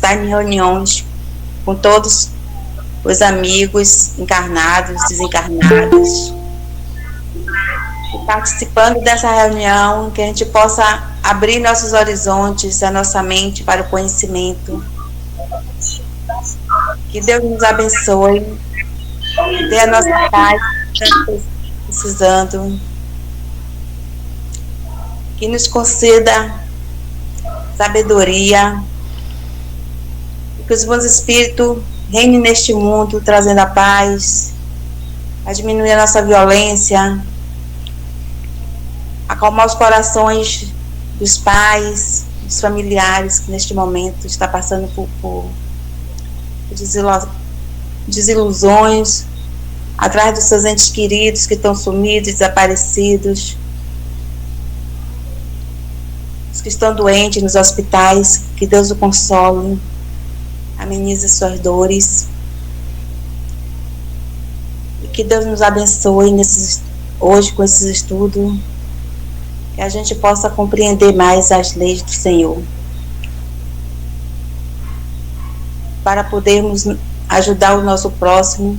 estar em reuniões com todos os amigos encarnados, desencarnados, e participando dessa reunião, que a gente possa abrir nossos horizontes, a nossa mente para o conhecimento. Que Deus nos abençoe, dê a nossa paz que estamos precisando, que nos conceda sabedoria, que os bons espíritos reinem neste mundo, trazendo a paz, a diminuir a nossa violência, acalmar os corações dos pais, dos familiares que neste momento está passando por desilusões, atrás dos seus entes queridos que estão sumidos, desaparecidos, os que estão doentes nos hospitais, que Deus o console, amenize suas dores, e que Deus nos abençoe hoje com esses estudos, que a gente possa compreender mais as leis do Senhor, para podermos ajudar o nosso próximo,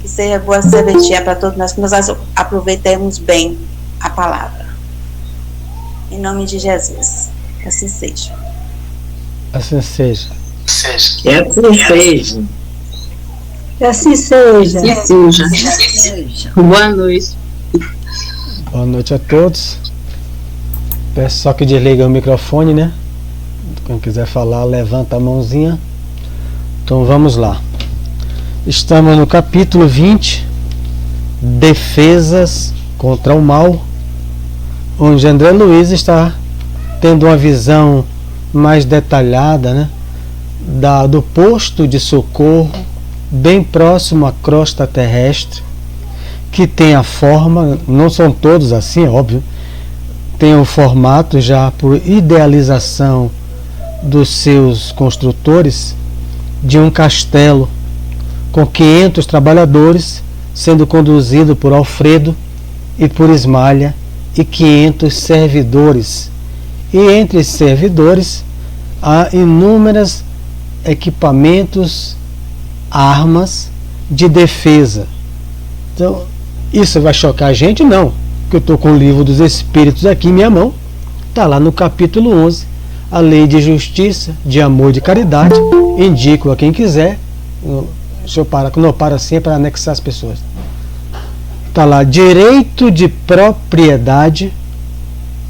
que seja boa serventia para todos nós, que nós aproveitemos bem a palavra. Em nome de Jesus, que assim seja. Assim seja. Que assim seja. Que assim seja. Que assim seja. Boa noite. Boa noite a todos. Peço só que desliga o microfone, né? Quem quiser falar, levanta a mãozinha. Então vamos lá. Estamos no capítulo 20, Defesas contra o Mal, onde André Luiz está tendo uma visão mais detalhada, né, do posto de socorro bem próximo à crosta terrestre, que tem a forma, não são todos assim, é óbvio, tem o formato já por idealização dos seus construtores de um castelo com 500 trabalhadores, sendo conduzido por Alfredo e por Ismalha, e 500 servidores. E entre esses servidores há inúmeros equipamentos, armas de defesa. Então, isso vai chocar a gente? Não, porque eu estou com o livro dos Espíritos aqui em minha mão, está lá no capítulo 11, a lei de justiça, de amor e de caridade. Indico a quem quiser. Deixa eu parar, quando eu paro assim é para anexar as pessoas. Está lá, direito de propriedade,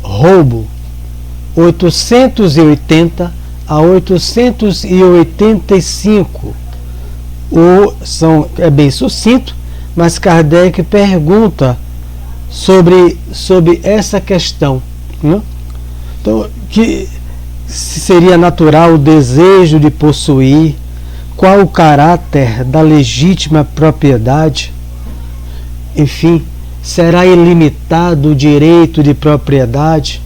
roubo, 880 a 885. É bem sucinto, mas Kardec pergunta sobre essa questão, né? Então, que se seria natural o desejo de possuir, qual o caráter da legítima propriedade, enfim, será ilimitado o direito de propriedade?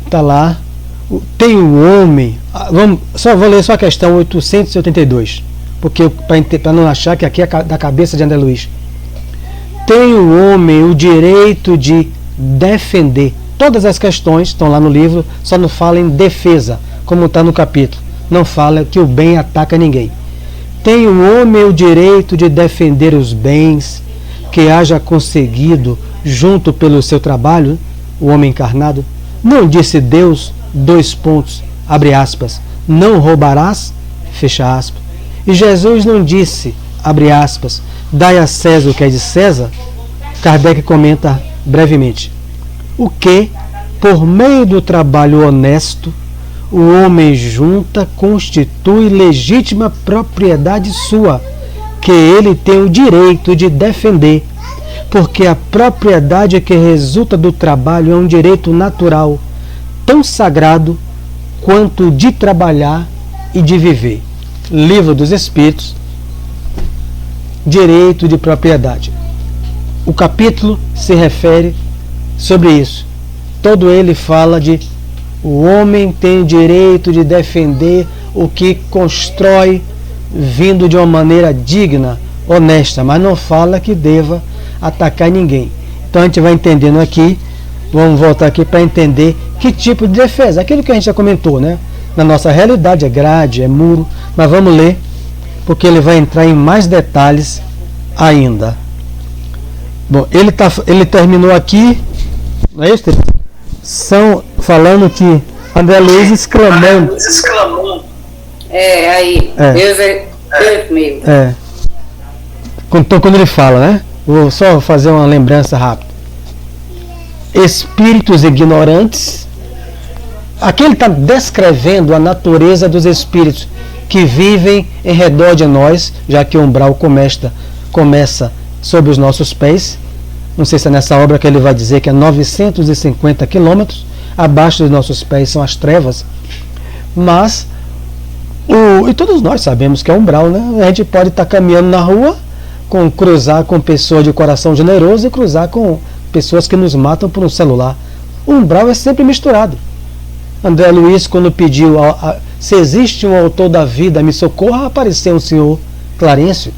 Está lá, tem o homem, só vou ler só a questão 882, porque para não achar que aqui é da cabeça de André Luiz. Tem o homem o direito de defender. Todas as questões estão lá no livro, só não fala em defesa, como está no capítulo. Não fala que o bem ataca ninguém. Tem o homem o direito de defender os bens que haja conseguido junto pelo seu trabalho, o homem encarnado. Não disse Deus, abre aspas, não roubarás, fecha aspas. E Jesus não disse, abre aspas, dai a César o que é de César. Kardec comenta brevemente. O que, por meio do trabalho honesto, o homem junta, constitui legítima propriedade sua, que ele tem o direito de defender, porque a propriedade que resulta do trabalho é um direito natural, tão sagrado quanto o de trabalhar e de viver. Livro dos Espíritos, Direito de Propriedade. O capítulo se refere sobre isso. Todo ele fala de o homem tem direito de defender o que constrói vindo de uma maneira digna, honesta, mas não fala que deva atacar ninguém. Então a gente vai entendendo aqui, vamos voltar aqui para entender que tipo de defesa, aquilo que a gente já comentou, né? Na nossa realidade é grade, é muro, mas vamos ler, porque ele vai entrar em mais detalhes ainda. Bom, ele terminou aqui, não é isso? São falando que André Luiz exclamando. Aí, Deus mesmo. Então, quando ele fala, né? Vou só fazer uma lembrança rápida. Espíritos ignorantes. Aqui ele está descrevendo a natureza dos espíritos que vivem em redor de nós, já que o umbral começa sob os nossos pés. Não sei se é nessa obra que ele vai dizer que é 950 quilômetros. Abaixo dos nossos pés são as trevas. Mas, e todos nós sabemos que é umbral, né? A gente pode estar caminhando na rua, cruzar com pessoas de coração generoso e cruzar com pessoas que nos matam por um celular. O umbral é sempre misturado. André Luiz, quando pediu se existe um autor da vida, me socorra, apareceu um senhor Clarencio.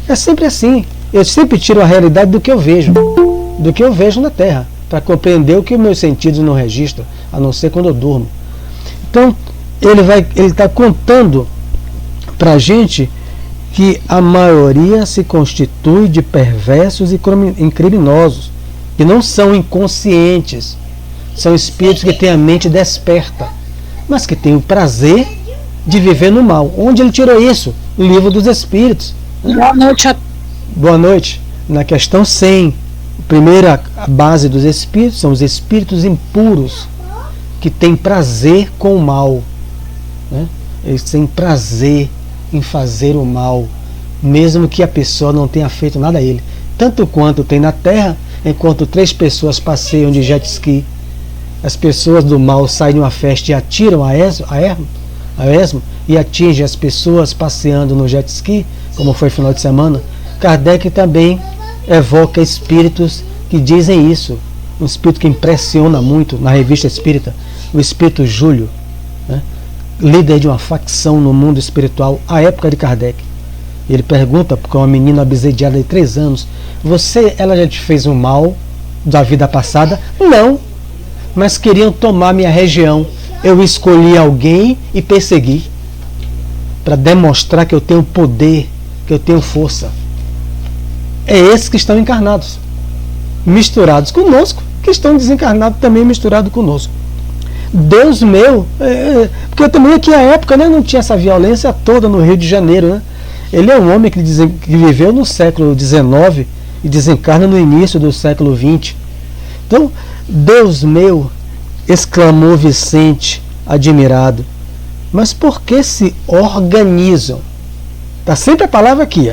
É sempre assim. Eu sempre tiro a realidade do que eu vejo na Terra, para compreender o que os meus sentidos não registram, a não ser quando eu durmo. Então, ele está contando para a gente que a maioria se constitui de perversos e criminosos, que não são inconscientes. São espíritos que têm a mente desperta, mas que têm o prazer de viver no mal. Onde ele tirou isso? No Livro dos Espíritos. Boa noite. Boa noite. Na questão 100, a primeira base dos espíritos são os espíritos impuros, que têm prazer com o mal. Né? Eles têm prazer em fazer o mal, mesmo que a pessoa não tenha feito nada a ele. Tanto quanto tem na Terra, enquanto 3 pessoas passeiam de jet ski, as pessoas do mal saem de uma festa e atiram a esmo e atingem as pessoas passeando no jet ski, como foi final de semana. Kardec também evoca espíritos que dizem isso. Um espírito que impressiona muito na Revista Espírita, o espírito Júlio, né? Líder de uma facção no mundo espiritual à época de Kardec. Ele pergunta para uma menina obsediada de 3 anos: ela já te fez um mal da vida passada? Não, mas queriam tomar minha região. Eu escolhi alguém e persegui, para demonstrar que eu tenho poder, que eu tenho força. É esses que estão encarnados, misturados conosco, que estão desencarnados também misturados conosco. Deus meu, porque também aqui na época, né, não tinha essa violência toda no Rio de Janeiro, né? Ele é um homem que viveu no século XIX e desencarna no início do século XX. Então, Deus meu, exclamou Vicente, admirado, mas por que se organizam? Está sempre a palavra aqui.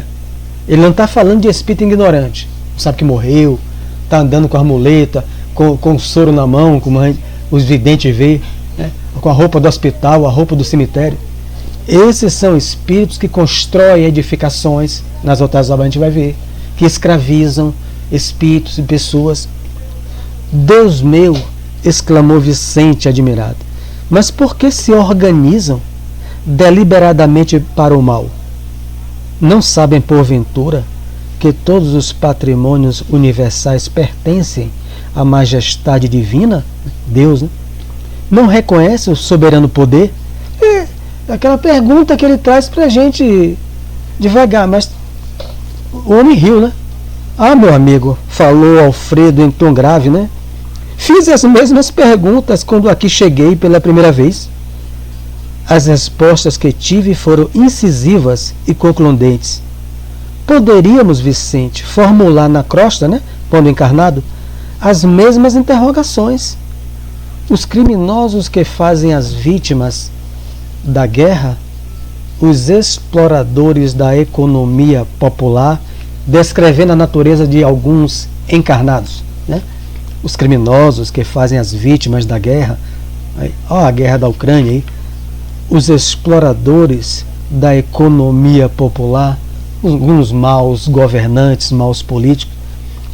Ele não está falando de espírito ignorante, sabe que morreu, está andando com a muleta, com o soro na mão, como os videntes veem, né? Com a roupa do hospital, a roupa do cemitério. Esses são espíritos que constroem edificações, nas outras obras a gente vai ver, que escravizam espíritos e pessoas. Deus meu, exclamou Vicente admirado, mas por que se organizam deliberadamente para o mal? Não sabem porventura que todos os patrimônios universais pertencem à majestade divina, Deus, né? Não reconhece o soberano poder? É aquela pergunta que ele traz para a gente devagar, mas o homem riu, né? Ah, meu amigo, falou Alfredo em tom grave, né? Fiz as mesmas perguntas quando aqui cheguei pela primeira vez. As respostas que tive foram incisivas e concludentes. Poderíamos, Vicente, formular na crosta, né, quando encarnado, as mesmas interrogações. Os criminosos que fazem as vítimas da guerra, os exploradores da economia popular, descrevendo a natureza de alguns encarnados, né? Os criminosos que fazem as vítimas da guerra, a guerra da Ucrânia aí, os exploradores da economia popular, alguns maus governantes, maus políticos,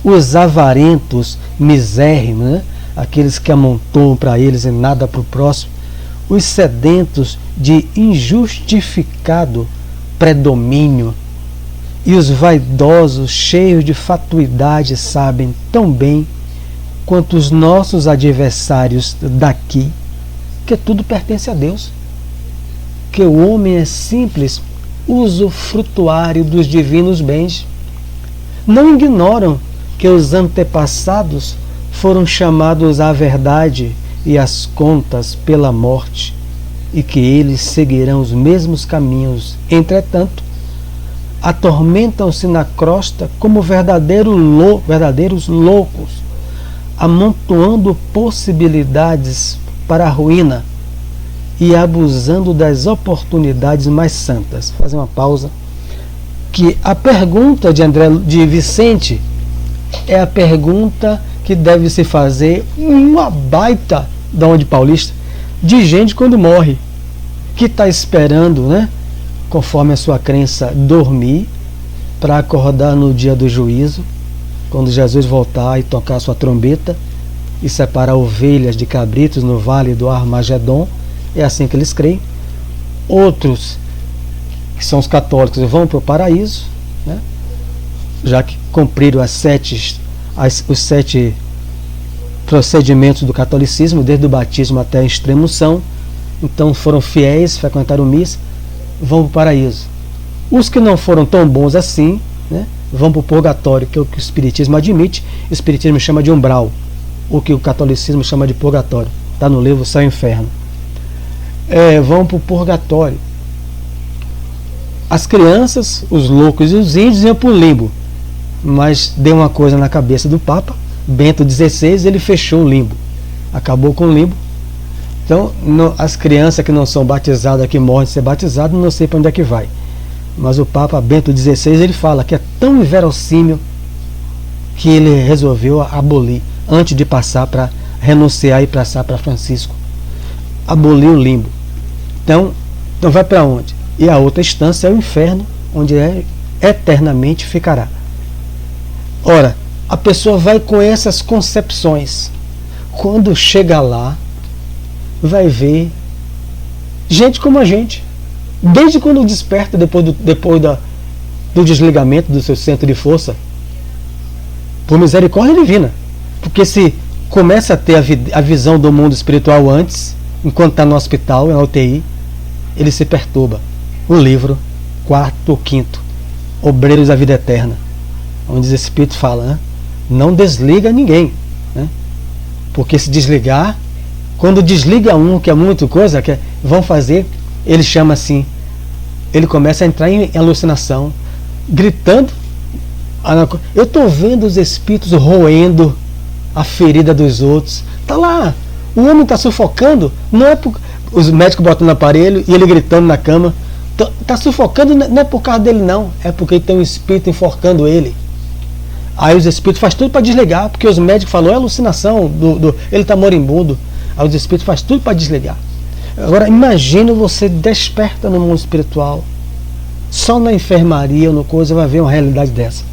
os avarentos misérrimos, né? Aqueles que amontoam para eles e nada para o próximo, os sedentos de injustificado predomínio, e os vaidosos cheios de fatuidade sabem tão bem quanto os nossos adversários daqui que tudo pertence a Deus. porque o homem é simples usufrutuário dos divinos bens. Não ignoram que os antepassados foram chamados à verdade e às contas pela morte, e que eles seguirão os mesmos caminhos. Entretanto, atormentam-se na crosta como verdadeiros loucos, amontoando possibilidades para a ruína e abusando das oportunidades mais santas. Vou fazer uma pausa. Que a pergunta de Vicente é a pergunta que deve se fazer uma baita da onde paulista de gente quando morre, que está esperando, né, conforme a sua crença, dormir para acordar no dia do juízo, quando Jesus voltar e tocar sua trombeta e separar ovelhas de cabritos no vale do Armagedon. É assim que eles creem. Outros, que são os católicos, vão para o paraíso, né, já que cumpriram os 7 procedimentos do catolicismo, desde o batismo até a extrema-unção. Então foram fiéis, frequentaram missa, vão para o paraíso. Os que não foram tão bons assim, né, vão para o purgatório, que é o que o Espiritismo admite. O Espiritismo chama de umbral, o que o catolicismo chama de purgatório. Está no livro Céu e Inferno. Vão para o purgatório. As crianças, os loucos e os índios iam para o limbo. Mas deu uma coisa na cabeça do Papa Bento XVI, ele fechou o limbo, acabou com o limbo. Então, as crianças que não são batizadas, que morrem de ser batizadas, não sei para onde é que vai. Mas o Papa Bento XVI, ele fala que é tão inverossímil que ele resolveu abolir, antes de passar para renunciar e passar para Francisco. Abolir o limbo. Então vai para onde? E a outra instância é o inferno, onde eternamente ficará. Ora, a pessoa vai com essas concepções. Quando chega lá, vai ver gente como a gente, desde quando desperta, depois do desligamento do seu centro de força, por misericórdia divina. Porque se começa a ter a visão do mundo espiritual antes, enquanto está no hospital, na UTI, ele se perturba. O livro 4º ou 5º, Obreiros da Vida Eterna, onde os Espíritos falam, né? Não desliga ninguém, né? Porque se desligar, quando desliga um, que é muita coisa, que vão fazer, ele chama assim, ele começa a entrar em alucinação, gritando. Eu estou vendo os espíritos roendo a ferida dos outros. Está lá, o homem está sufocando, não é por os médicos botando no aparelho e ele gritando na cama. Está sufocando, não é por causa dele não, é porque tem um espírito enforcando ele. Aí os espíritos fazem tudo para desligar, porque os médicos falam, é alucinação, ele está moribundo. Aí os espíritos fazem tudo para desligar. Agora imagina, você desperta no mundo espiritual, só na enfermaria ou no coisa vai ver uma realidade dessa.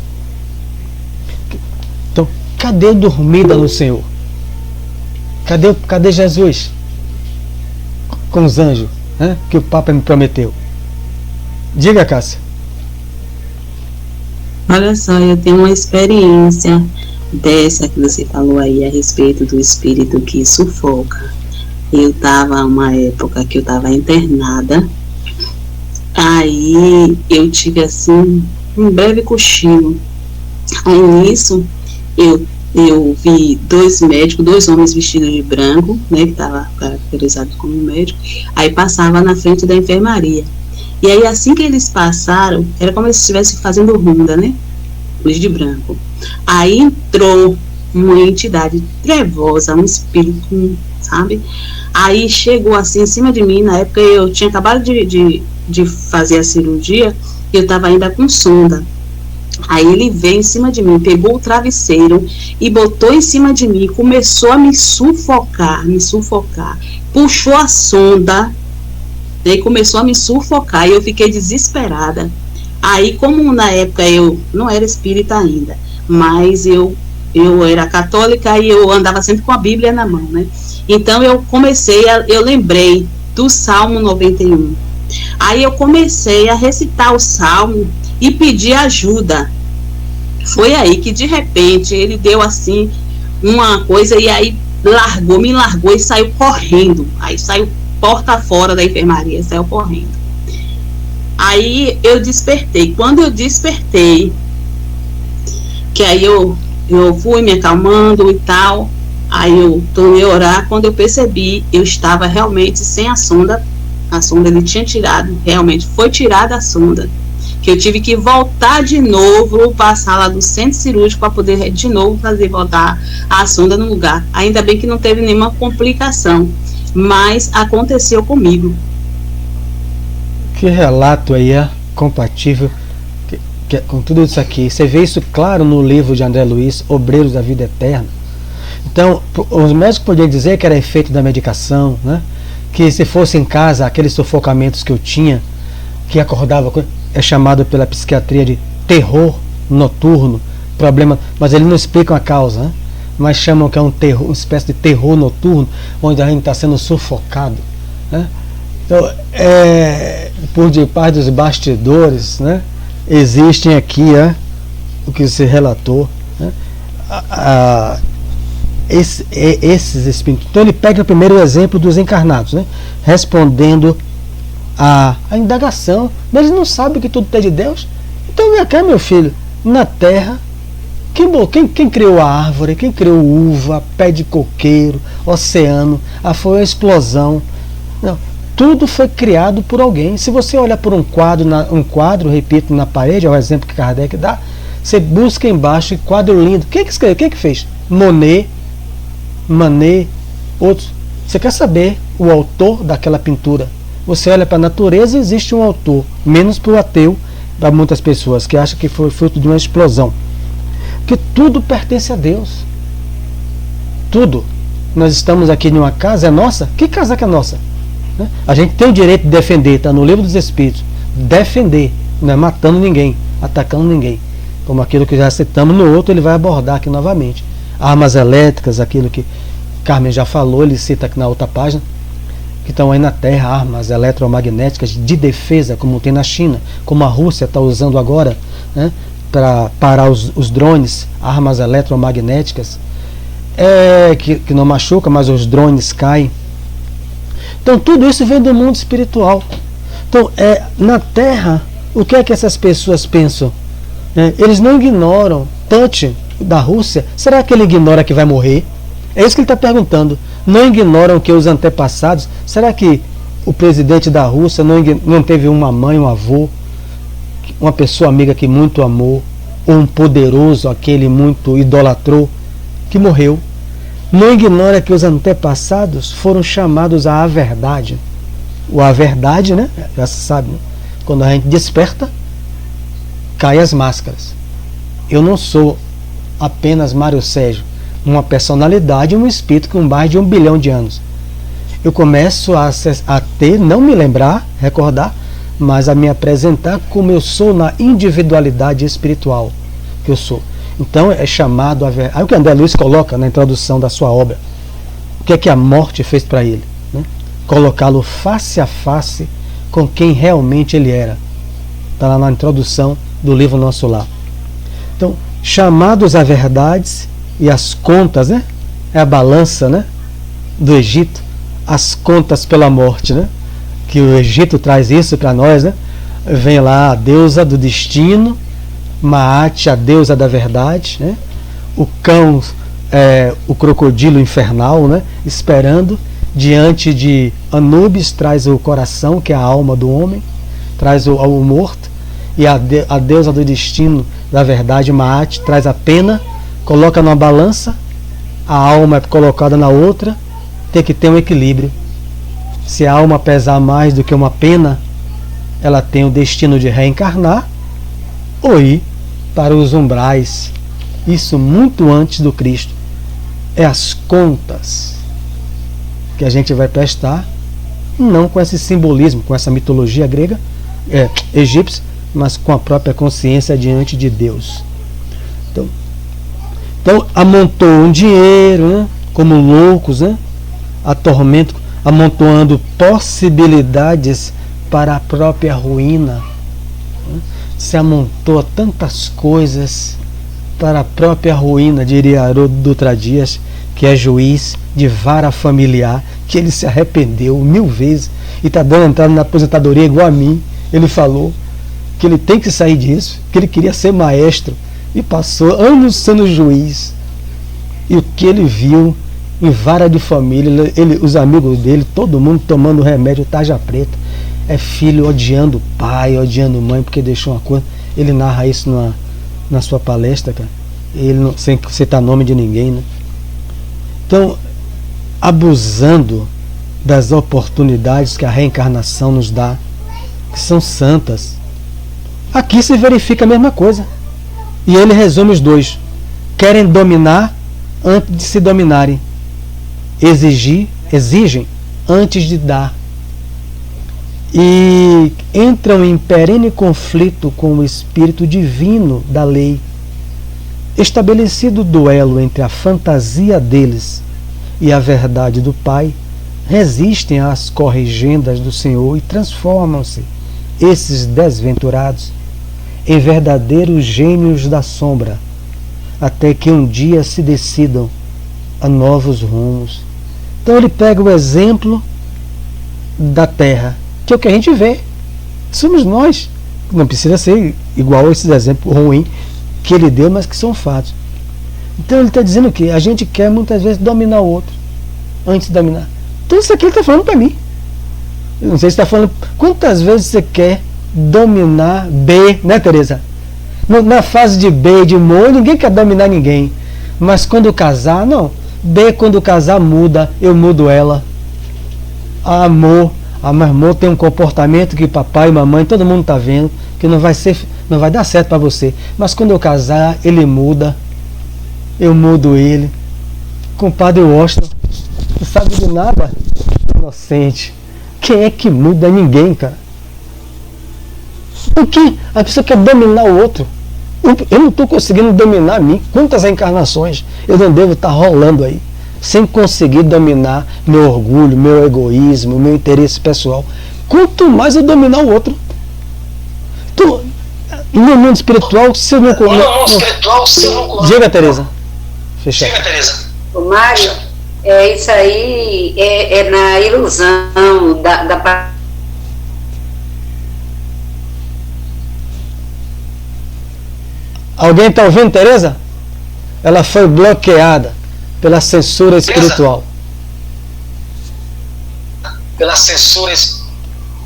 Então, cadê dormida no Senhor? Cadê Jesus? Com os anjos, né, que o Papa me prometeu. Diga, Cássia. Olha só, eu tenho uma experiência dessa que você falou aí a respeito do espírito que sufoca. Eu estava uma época que eu estava internada, aí eu tive assim um breve cochilo. Aí nisso eu vi dois médicos, dois homens vestidos de branco, né, que estavam caracterizados como médico, aí passava na frente da enfermaria. E aí assim que eles passaram, era como se estivessem fazendo ronda, né? Luz de branco. Aí entrou uma entidade trevosa, um espírito, sabe? Aí chegou assim em cima de mim, na época eu tinha acabado de fazer a cirurgia, e eu estava ainda com sonda. Aí ele veio em cima de mim, pegou o travesseiro e botou em cima de mim, começou a me sufocar, puxou a sonda, e começou a me sufocar, e eu fiquei desesperada. Aí, como na época eu não era espírita ainda, mas eu era católica e eu andava sempre com a Bíblia na mão, né? Então eu lembrei do Salmo 91. Aí eu comecei a recitar o Salmo e pedir ajuda. Foi aí que de repente ele deu assim uma coisa e aí me largou e saiu correndo. Aí saiu porta fora da enfermaria, saiu correndo. Aí eu despertei. Quando eu despertei, que aí eu fui me acalmando e tal, aí eu tornei a orar. Quando eu percebi, eu estava realmente sem a sonda ele tinha tirado, realmente foi tirada a sonda, que eu tive que voltar de novo para a sala do centro cirúrgico para poder de novo fazer voltar a sonda no lugar. Ainda bem que não teve nenhuma complicação, mas aconteceu comigo. Que relato aí é compatível com tudo isso aqui. Você vê isso claro no livro de André Luiz, Obreiros da Vida Eterna. Então, os médicos podiam dizer que era efeito da medicação, né? Que se fosse em casa, aqueles sufocamentos que eu tinha, que acordava, é chamado pela psiquiatria de terror noturno, problema, mas eles não explicam a causa, né? Mas chamam que é um terror, uma espécie de terror noturno, onde a gente está sendo sufocado, né? Então, por debaixo dos bastidores, né, existem aqui o que se relatou, né, esses espíritos. Então ele pega o primeiro exemplo dos encarnados, né, respondendo a indagação, mas eles não sabem que tudo é de Deus. Então vem cá, meu filho, na terra, quem criou a árvore, quem criou uva, pé de coqueiro, oceano, foi a explosão. Não, tudo foi criado por alguém. Se você olhar por um quadro, repito, na parede, é o exemplo que Kardec dá, você busca embaixo, quadro lindo. Quem que escreveu? Quem que fez? Monet, outros. Você quer saber o autor daquela pintura? Você olha para a natureza, existe um autor, menos para o ateu, para muitas pessoas que acham que foi fruto de uma explosão. Porque tudo pertence a Deus. Tudo. Nós estamos aqui em uma casa, é nossa? Que casa que é nossa? A gente tem o direito de defender, está no livro dos Espíritos. Defender, não é matando ninguém, atacando ninguém. Como aquilo que já citamos no outro, ele vai abordar aqui novamente. Armas elétricas, aquilo que Carmen já falou, ele cita aqui na outra página, que estão aí na Terra, armas eletromagnéticas de defesa, como tem na China, como a Rússia está usando agora, né, para parar os drones, armas eletromagnéticas, que não machuca, mas os drones caem. Então tudo isso vem do mundo espiritual. Então na Terra, o que é que essas pessoas pensam? Eles não ignoram. Putin, da Rússia, será que ele ignora que vai morrer? É isso que ele está perguntando. Não ignoram que os antepassados, será que o presidente da Rússia não teve uma mãe, um avô, uma pessoa amiga que muito amou, ou um poderoso, aquele muito idolatrou, que morreu? Não ignora que os antepassados foram chamados à verdade. A verdade, né? Já se sabe, né? Quando a gente desperta, caem as máscaras. Eu não sou apenas Mário Sérgio, uma personalidade, um espírito com mais de 1 bilhão de anos. Eu começo a ter, não me lembrar, recordar, mas a me apresentar como eu sou na individualidade espiritual que eu sou. Então é chamado a verdade. Aí o que André Luiz coloca na introdução da sua obra, o que é que a morte fez para ele, né? Colocá-lo face a face com quem realmente ele era. Está lá na introdução do livro Nosso Lar. Então, chamados a verdades e as contas, né? É a balança, né, do Egito, as contas pela morte, né? Que o Egito traz isso para nós, né? Vem lá a deusa do destino, Maat, a deusa da verdade, né? O cão, o crocodilo infernal, né? Esperando, diante de Anubis, traz o coração, que é a alma do homem, traz o morto, e a deusa do destino, da verdade, Maat, traz a pena, coloca numa balança, a alma é colocada na outra, tem que ter um equilíbrio. Se a alma pesar mais do que uma pena, ela tem o destino de reencarnar ou ir para os umbrais. Isso muito antes do Cristo. É as contas que a gente vai prestar, não com esse simbolismo, com essa mitologia grega, egípcia, mas com a própria consciência diante de Deus. Então amontou um dinheiro, né, como loucos, né, amontoando possibilidades para a própria ruína. Se amontou tantas coisas para a própria ruína, diria Haroldo Dutra Dias, que é juiz de vara familiar, que ele se arrependeu 1000 vezes e está dando entrada na aposentadoria igual a mim. Ele falou que ele tem que sair disso, que ele queria ser maestro e passou anos sendo juiz. E o que ele viu em vara de família, os amigos dele, todo mundo tomando remédio tarja preta, é filho odiando pai, odiando mãe porque deixou uma coisa. Ele narra isso na sua palestra, cara. Ele não, sem citar nome de ninguém, né? Então, abusando das oportunidades que a reencarnação nos dá, que são santas. Aqui se verifica a mesma coisa. E ele resume os dois. Querem dominar antes de se dominarem. Exigem antes de dar. E entram em perene conflito com o espírito divino da lei. Estabelecido o duelo entre a fantasia deles e a verdade do Pai, resistem às corrigendas do Senhor e transformam-se, esses desventurados, em verdadeiros gênios da sombra, até que um dia se decidam a novos rumos. Então ele pega o exemplo da Terra, que é o que a gente vê. Somos nós. Não precisa ser igual a esses exemplos ruins que ele deu, mas que são fatos. Então ele está dizendo que a gente quer muitas vezes dominar o outro antes de dominar. Então isso aqui ele está falando para mim. Eu não sei se está falando quantas vezes você quer dominar B, né, Tereza? Na fase de B, de amor, ninguém quer dominar ninguém. Mas quando casar, não. B, quando casar, muda, eu mudo ela. Amor, amor tem um comportamento que papai e mamãe, todo mundo está vendo, que não vai dar certo para você. Mas quando eu casar, ele muda. Eu mudo ele. Compadre Washington, não sabe de nada. Inocente. Quem é que muda? Ninguém, cara. Por que a pessoa quer dominar o outro? Eu não estou conseguindo dominar a mim. Quantas encarnações eu não devo estar rolando aí, sem conseguir dominar meu orgulho, meu egoísmo, meu interesse pessoal. Quanto mais eu dominar o outro. E no mundo espiritual, se eu não... Diga, Tereza. Fechar. Diga, Tereza. O Mário, isso aí é na ilusão da Alguém está ouvindo, Tereza? Ela foi bloqueada pela censura espiritual. Pela censura espiritual.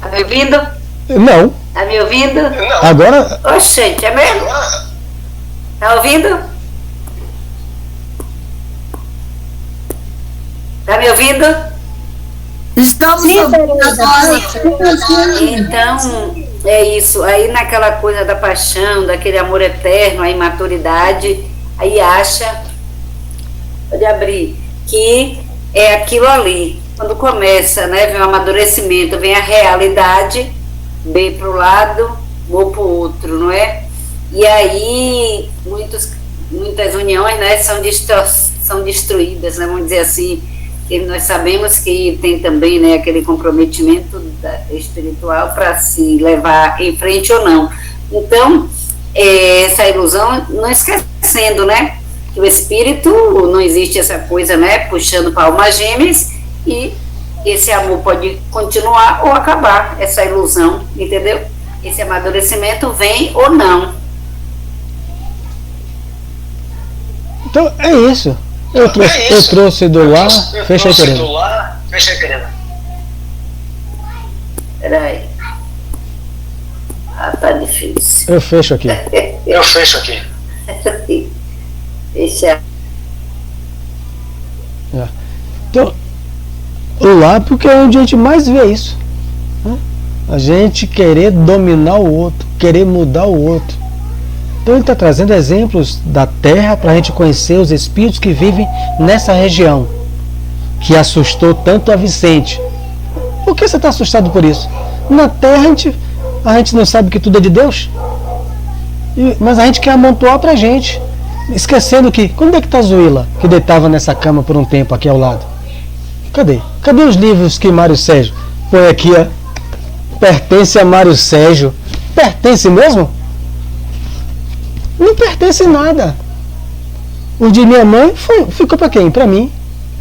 Tá me ouvindo? Não. Tá me ouvindo? Não. Agora... Oxente, é mesmo? Tá ouvindo? Tá me ouvindo? Estamos ouvindo agora. Então, é isso. Aí naquela coisa da paixão, daquele amor eterno, a imaturidade, aí acha, pode abrir, que é aquilo ali. Quando começa, né, vem o amadurecimento, vem a realidade, bem para o lado, ou para o outro, não é? E aí muitas uniões, né, são destruídas, né, vamos dizer assim. E nós sabemos que tem também, né, aquele comprometimento espiritual para se levar em frente ou não. Então, essa ilusão, não esquecendo, né, que o espírito, não existe essa coisa, né, puxando para almas gêmeas, e esse amor pode continuar ou acabar, essa ilusão, entendeu? Esse amadurecimento vem ou não. Então, é isso. Eu trouxe do lar. Fecha aí, Tereza. Peraí. Tá difícil. Eu fecho aqui. Deixa. Então, o lar, porque é onde a gente mais vê isso, né? A gente querer dominar o outro, querer mudar o outro. Então ele está trazendo exemplos da Terra para a gente conhecer os espíritos que vivem nessa região, que assustou tanto a Vicente. Por que você está assustado por isso? Na Terra a gente não sabe que tudo é de Deus, mas a gente quer amontoar para a gente, esquecendo que... Quando é que está Zuila, que deitava nessa cama por um tempo aqui ao lado? Cadê? Cadê os livros que Mário Sérgio põe aqui? Pertence a Mário Sérgio. Pertence mesmo? Não pertence nada. O de minha mãe ficou para quem? Para mim.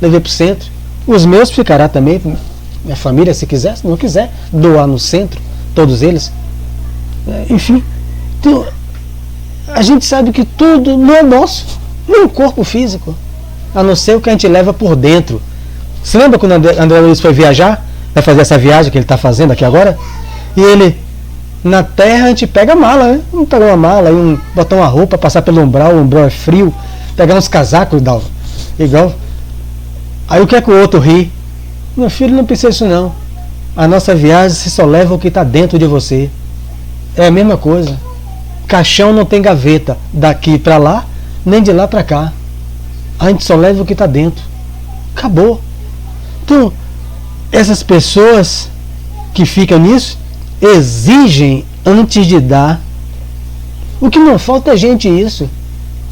Levei para o centro. Os meus ficará também. Minha família, se quiser. Se não quiser, doar no centro. Todos eles. Enfim. Então, a gente sabe que tudo não é nosso. Nem o corpo físico. A não ser o que a gente leva por dentro. Você lembra quando André Luiz foi viajar? Vai fazer essa viagem que ele está fazendo aqui agora? E ele, na terra, a gente pega a mala, né? Vamos pegar uma mala, botar uma roupa, passar pelo umbral, o umbral é frio, pegar uns casacos, igual. Aí o que é que o outro ri? Meu filho, não precisa disso não. A nossa viagem, você só leva o que está dentro de você. É a mesma coisa. Caixão não tem gaveta daqui para lá, nem de lá para cá. A gente só leva o que está dentro. Acabou. Então, essas pessoas que ficam nisso exigem antes de dar. O que não falta é gente isso.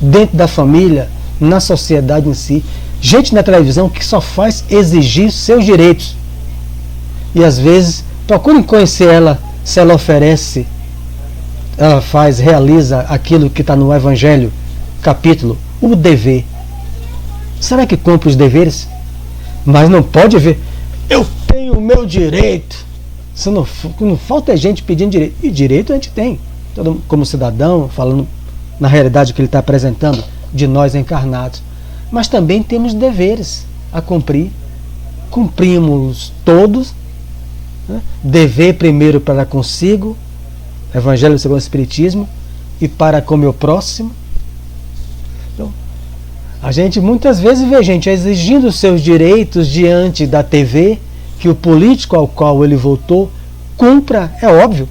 Dentro da família, na sociedade em si. Gente na televisão que só faz exigir seus direitos. E às vezes, procurem conhecer ela, se ela oferece, ela faz, realiza aquilo que está no Evangelho, capítulo, o dever. Será que cumpre os deveres? Mas não pode ver, eu tenho o meu direito. Isso não falta é gente pedindo direito. E direito a gente tem, como cidadão, falando na realidade que ele está apresentando, de nós encarnados. Mas também temos deveres a cumprir. Cumprimos todos. Né? Dever primeiro para consigo, Evangelho segundo o Espiritismo, e para com o meu próximo. Então, a gente muitas vezes vê gente exigindo seus direitos diante da TV, que o político ao qual ele votou cumpra, é óbvio,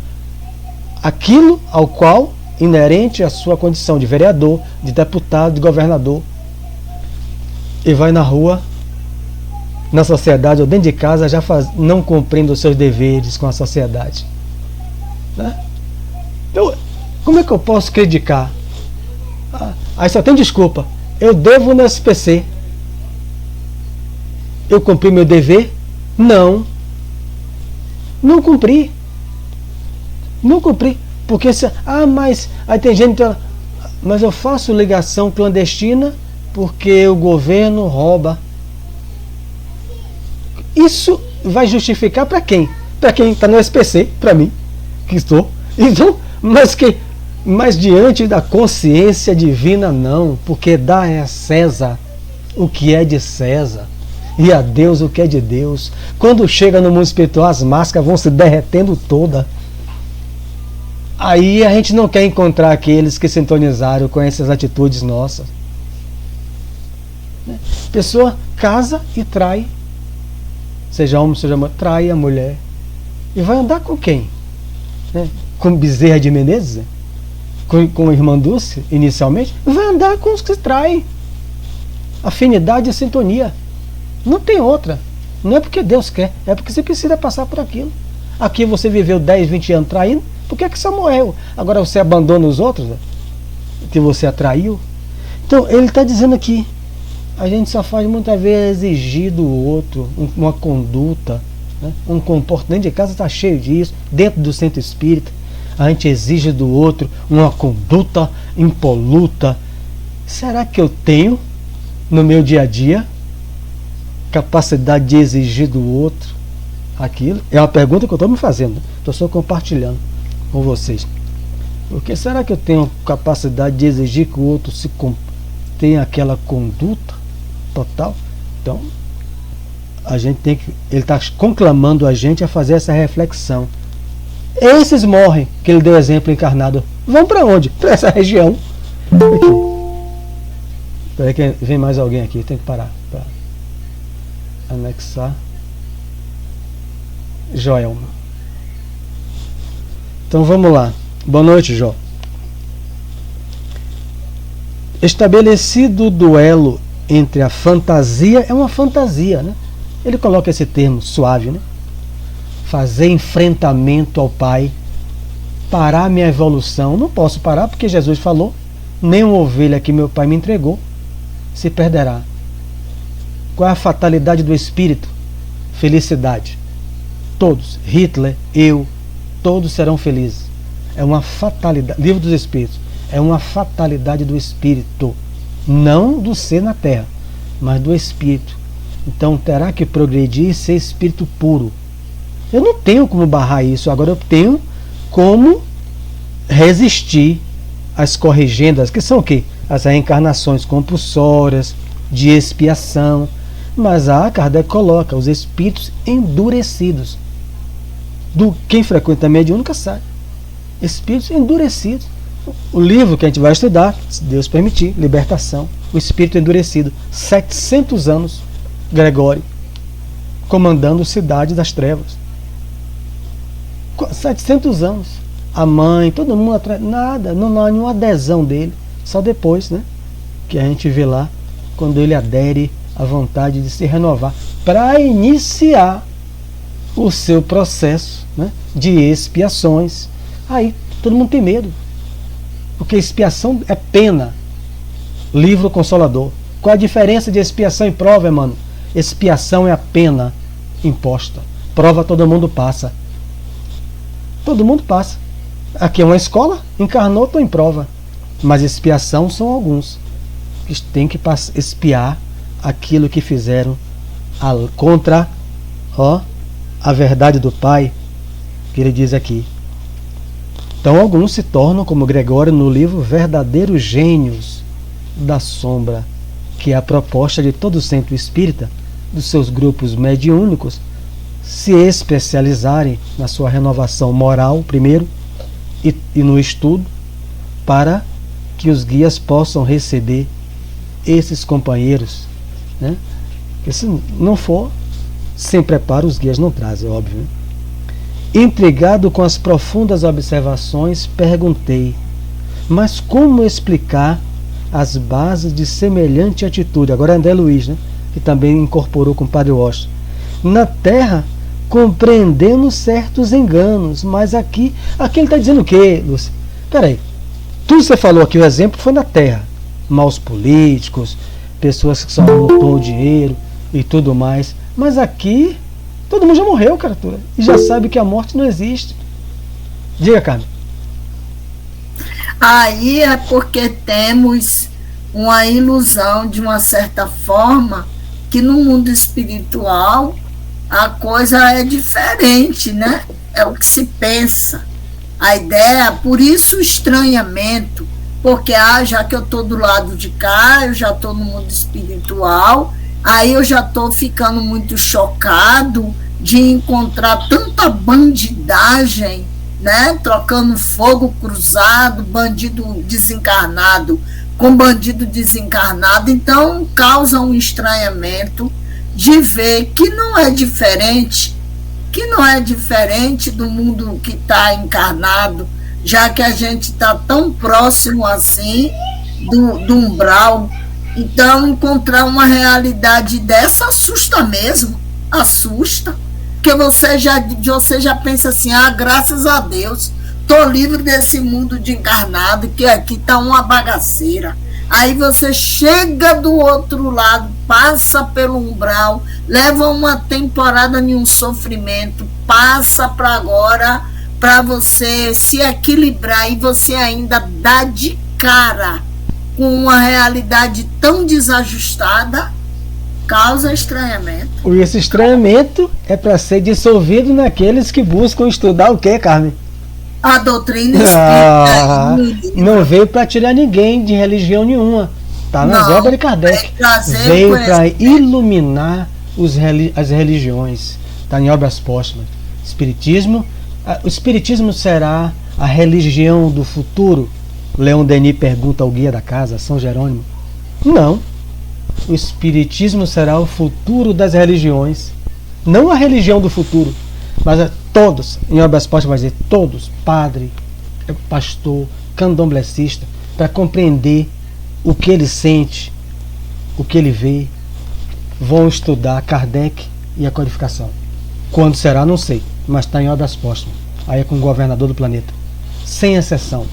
aquilo ao qual, inerente à sua condição de vereador, de deputado, de governador, e vai na rua, na sociedade ou dentro de casa, já não cumprindo os seus deveres com a sociedade. Né? Como é que eu posso criticar? Aí só tem desculpa. Eu devo no SPC. Eu cumpri meu dever? Não. Não cumpri. Não cumpri. Porque mas aí tem gente que mas eu faço ligação clandestina porque o governo rouba. Isso vai justificar para quem? Para quem está no SPC, para mim, que estou. Então, mas diante da consciência divina, não, porque dá a César o que é de César e a Deus o que é de Deus. Quando chega no mundo espiritual, as máscaras vão se derretendo toda. Aí a gente não quer encontrar aqueles que sintonizaram com essas atitudes nossas. A pessoa casa e trai, seja homem, seja mulher, trai a mulher. E vai andar com quem? Com Bezerra de Menezes? Com a irmã Dulce, inicialmente? Vai andar com os que traem. Afinidade e sintonia. Não tem outra. Não é porque Deus quer, é porque você precisa passar por aquilo. Aqui você viveu 10, 20 anos traindo, por que você morreu? Agora você abandona os outros, que você atraiu? Então, ele está dizendo aqui, a gente só faz muitas vezes exigir do outro uma conduta, né? Um comportamento. Dentro de casa está cheio disso, dentro do centro espírita, a gente exige do outro uma conduta impoluta. Será que eu tenho, no meu dia a dia, capacidade de exigir do outro aquilo? É uma pergunta que eu estou me fazendo, estou só compartilhando com vocês. Porque será que eu tenho capacidade de exigir que o outro tenha aquela conduta total? Então, a gente tem que, ele está conclamando a gente a fazer essa reflexão. Esses morrem, que ele deu exemplo encarnado, vão para onde? Para essa região. Espera que vem mais alguém aqui, tem que parar para anexar. Joelma. Então vamos lá. Boa noite, Jó. Estabelecido o duelo entre a fantasia, é uma fantasia, né? Ele coloca esse termo suave, né? Fazer enfrentamento ao Pai, parar minha evolução. Não posso parar porque Jesus falou, nenhuma ovelha que meu Pai me entregou se perderá. Qual é a fatalidade do espírito? Felicidade. Todos, Hitler, eu, todos serão felizes. É uma fatalidade. Livro dos Espíritos. É uma fatalidade do espírito. não do ser na terra, mas do espírito. Então terá que progredir e ser espírito puro. Eu não tenho como barrar isso, agora eu tenho como resistir às corrigendas, que são o quê? As reencarnações compulsórias, de expiação. Mas Kardec coloca os espíritos endurecidos. Quem frequenta a mediúnica sabe. Espíritos endurecidos. O livro que a gente vai estudar, se Deus permitir, Libertação, o espírito endurecido, 700 anos, Gregório, comandando Cidade das Trevas. 700 anos. A mãe, todo mundo atrás, nada, não há nenhuma adesão dele. Só depois, né, que a gente vê lá, quando ele adere à vontade de se renovar, para iniciar o seu processo, né, de expiações. Aí todo mundo tem medo, porque expiação é pena. Livro Consolador. Qual a diferença de expiação e prova, mano? Expiação é a pena imposta. Prova todo mundo passa. Todo mundo passa. Aqui é uma escola, encarnou, estou em prova. Mas expiação são alguns que têm que expiar aquilo que fizeram contra a verdade do Pai, que ele diz aqui. Então alguns se tornam, como Gregório no livro, verdadeiros gênios da sombra, que é a proposta de todo centro espírita, dos seus grupos mediúnicos, se especializarem na sua renovação moral, primeiro, e no estudo, para que os guias possam receber esses companheiros, né? Porque se não for, sem preparo, os guias não trazem, óbvio, né? Intrigado com as profundas observações, perguntei: mas como explicar as bases de semelhante atitude? Agora é André Luiz, né, que também incorporou com o Padre Washington. Na Terra, compreendemos certos enganos, mas aqui ele está dizendo o quê, Lúcia? Peraí, tudo que você falou aqui, o exemplo foi na Terra. Maus políticos, pessoas que só botam o dinheiro e tudo mais. Mas aqui, todo mundo já morreu, criatura, e já sabe que a morte não existe. Diga, Carmen. Aí é porque temos uma ilusão, de uma certa forma, que no mundo espiritual a coisa é diferente, né? É o que se pensa. A ideia, por isso o estranhamento, porque já que eu estou do lado de cá, eu já estou no mundo espiritual, aí eu já estou ficando muito chocado de encontrar tanta bandidagem, né? Trocando fogo cruzado, bandido desencarnado com bandido desencarnado. Então causa um estranhamento de ver que não é diferente, do mundo que está encarnado, já que a gente está tão próximo assim do umbral. Então encontrar uma realidade dessa assusta mesmo, assusta, porque você já pensa assim: graças a Deus, estou livre desse mundo de encarnado, que aqui está uma bagaceira. Aí você chega do outro lado, passa pelo umbral, leva uma temporada em um sofrimento, passa para agora, para você se equilibrar, e você ainda dá de cara com uma realidade tão desajustada, causa estranhamento. E esse estranhamento é para ser dissolvido naqueles que buscam estudar o quê, Carmen? A doutrina espírita. Não veio para tirar ninguém de religião nenhuma. Está nas obras de Kardec. Veio para iluminar as religiões. Está em obras póstumas. Espiritismo. O Espiritismo será a religião do futuro? Leon Denis pergunta ao guia da casa, São Jerônimo. Não. O Espiritismo será o futuro das religiões. Não a religião do futuro, mas todos, em obras póstumas vai dizer todos, padre, pastor, candomblessista, para compreender o que ele sente, o que ele vê, vão estudar Kardec e a codificação. Quando será, não sei, mas está em obras póstumas. Aí é com o governador do planeta, sem exceção.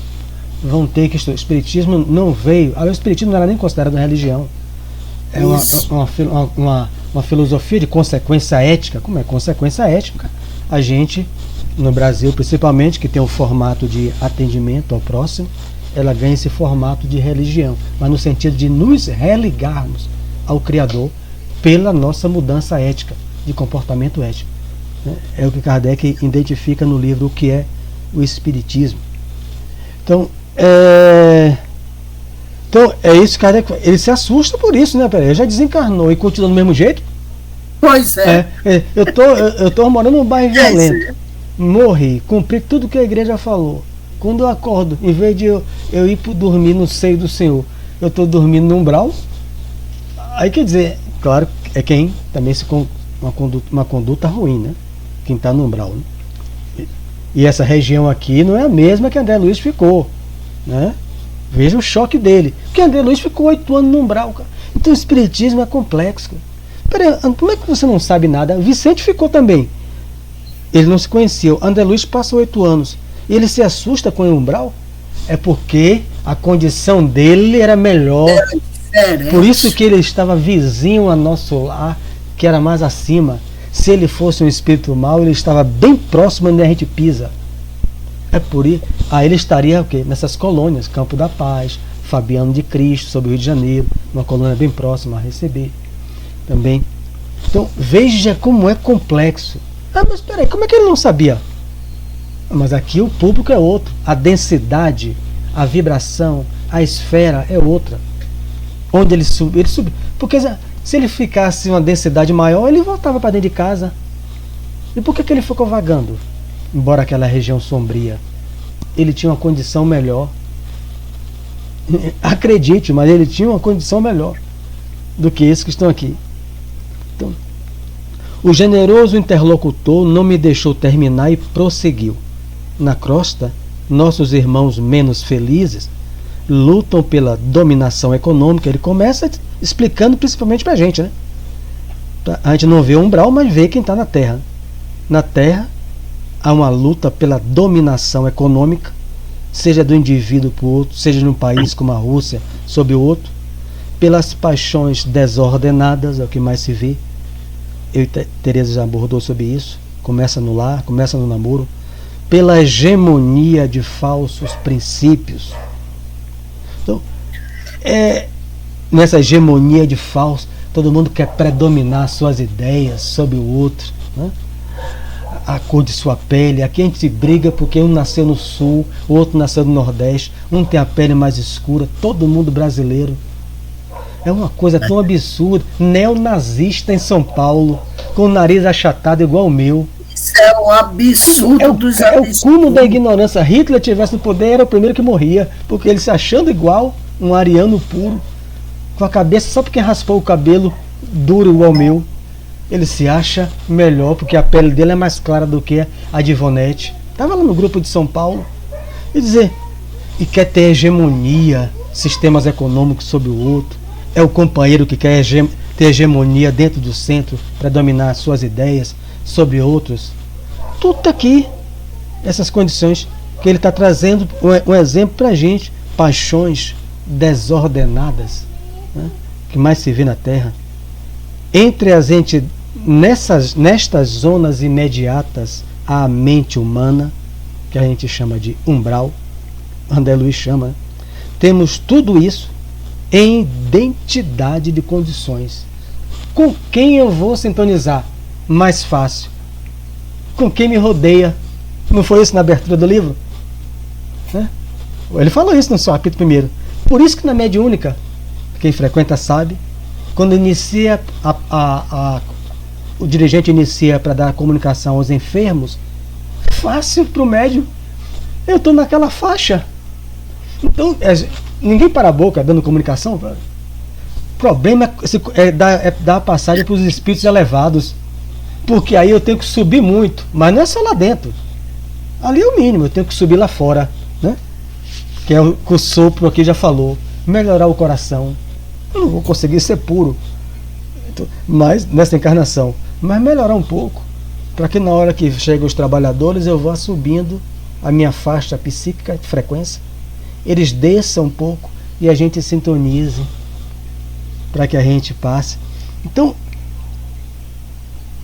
Vão ter que estudar. O Espiritismo não veio. O Espiritismo não era nem considerado uma religião. É uma filosofia de consequência ética. Como é consequência ética? A gente, no Brasil principalmente, que tem um formato de atendimento ao próximo, ela ganha esse formato de religião, mas no sentido de nos religarmos ao Criador pela nossa mudança ética, de comportamento ético. É o que Kardec identifica no livro O que é o Espiritismo. Então é isso que Kardec, ele se assusta por isso, né? Ele já desencarnou e continua do mesmo jeito. Pois é. Eu tô morando num bairro violento. Morri, cumpri tudo que a igreja falou. Quando eu acordo, em vez de eu ir dormir no seio do Senhor, eu estou dormindo no umbral. Aí quer dizer, claro, é quem também se com uma conduta ruim, né? Quem está no umbral, né? E essa região aqui não é a mesma que André Luiz ficou, né? Veja o choque dele, porque André Luiz ficou 8 anos no umbral, cara. Então o espiritismo é complexo, cara. Peraí, como é que você não sabe nada? Vicente ficou também. Ele não se conheceu. André Luiz passou 8 anos. E ele se assusta com o umbral? É porque a condição dele era melhor. Por isso que ele estava vizinho a nosso lar, que era mais acima. Se ele fosse um espírito mau, ele estava bem próximo onde a gente pisa. É por isso. Aí ele estaria o quê? Nessas colônias, Campo da Paz, Fabiano de Cristo, sobre o Rio de Janeiro, uma colônia bem próxima a receber também. Então veja como é complexo. Mas peraí, como é que ele não sabia? Mas aqui o público é outro, a densidade, a vibração, a esfera é outra. Onde ele subiu, porque se ele ficasse uma densidade maior, ele voltava para dentro de casa. E por que ele ficou vagando? Embora aquela região sombria, ele tinha uma condição melhor. Acredite, mas ele tinha uma condição melhor do que esses que estão aqui. Então, o generoso interlocutor não me deixou terminar e prosseguiu. Na crosta, nossos irmãos menos felizes lutam pela dominação econômica. Ele começa explicando principalmente para a gente, né? A gente não vê o umbral, mas vê quem está na Terra. Na Terra há uma luta pela dominação econômica, seja do indivíduo por outro, seja num país como a Rússia sobre o outro, pelas paixões desordenadas, é o que mais se vê. Eu e Tereza já abordou sobre isso. Começa no lar, começa no namoro. Pela hegemonia de falsos princípios. Então, nessa hegemonia de falsos, todo mundo quer predominar suas ideias sobre o outro, né? A cor de sua pele. Aqui a gente briga porque um nasceu no sul, o outro nasceu no nordeste, um tem a pele mais escura, todo mundo brasileiro. É uma coisa tão absurda. Neonazista em São Paulo, com o nariz achatado igual o meu. Isso é um absurdo dos absurdos. É o cúmulo da ignorância. Hitler tivesse no poder, era o primeiro que morria, porque ele se achando igual um ariano puro, com a cabeça só porque raspou o cabelo duro igual ao meu. Ele se acha melhor porque a pele dele é mais clara do que a de Ivonete. Estava lá no grupo de São Paulo. E quer ter hegemonia, sistemas econômicos sobre o outro. É o companheiro que quer ter hegemonia dentro do centro para dominar suas ideias sobre outros. Tudo está aqui. Essas condições que ele está trazendo um exemplo para a gente. Paixões desordenadas, né, que mais se vê na Terra. Entre as entidades, nestas zonas imediatas à mente humana, que a gente chama de umbral, André Luiz chama, né, temos tudo isso em identidade de condições. Com quem eu vou sintonizar? Mais fácil. Com quem me rodeia. Não foi isso na abertura do livro? Né? Ele falou isso no seu capítulo 1. Por isso que na mediúnica, quem frequenta sabe, quando inicia o dirigente inicia para dar comunicação aos enfermos, fácil para o médium. Eu estou naquela faixa. Então, ninguém para a boca dando comunicação. O problema é dar a passagem para os espíritos elevados. Porque aí eu tenho que subir muito. Mas não é só lá dentro. Ali é o mínimo, eu tenho que subir lá fora. Né? Que é o que o sopro aqui já falou. Melhorar o coração. Eu não vou conseguir ser puro. Mas nessa encarnação. Mas melhorar um pouco. Para que na hora que chegam os trabalhadores eu vá subindo a minha faixa psíquica de frequência. Eles desçam um pouco e a gente sintonize para que a gente passe. Então,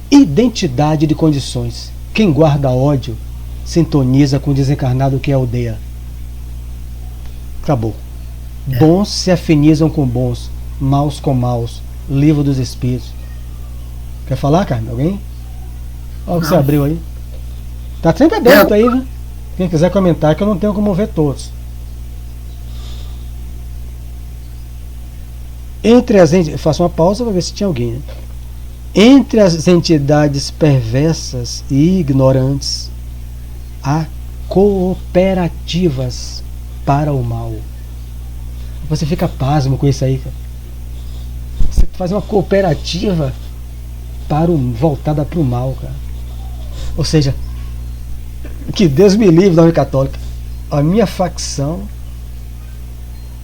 identidade de condições. Quem guarda ódio sintoniza com o desencarnado que aldeia. Acabou. Bons se afinizam com bons, maus com maus. Livro dos Espíritos. Quer falar, Carmen? Alguém? Olha o que você abriu aí. Tá sempre aberto aí, viu? Quem quiser comentar, que eu não tenho como ver todos. Entre as entidades, faço uma pausa para ver se tinha alguém, né? Entre as entidades perversas e ignorantes, há cooperativas para o mal. Você fica pasmo com isso aí, cara. Você faz uma cooperativa voltada para o mal, cara. Ou seja, que Deus me livre da União Católica. A minha facção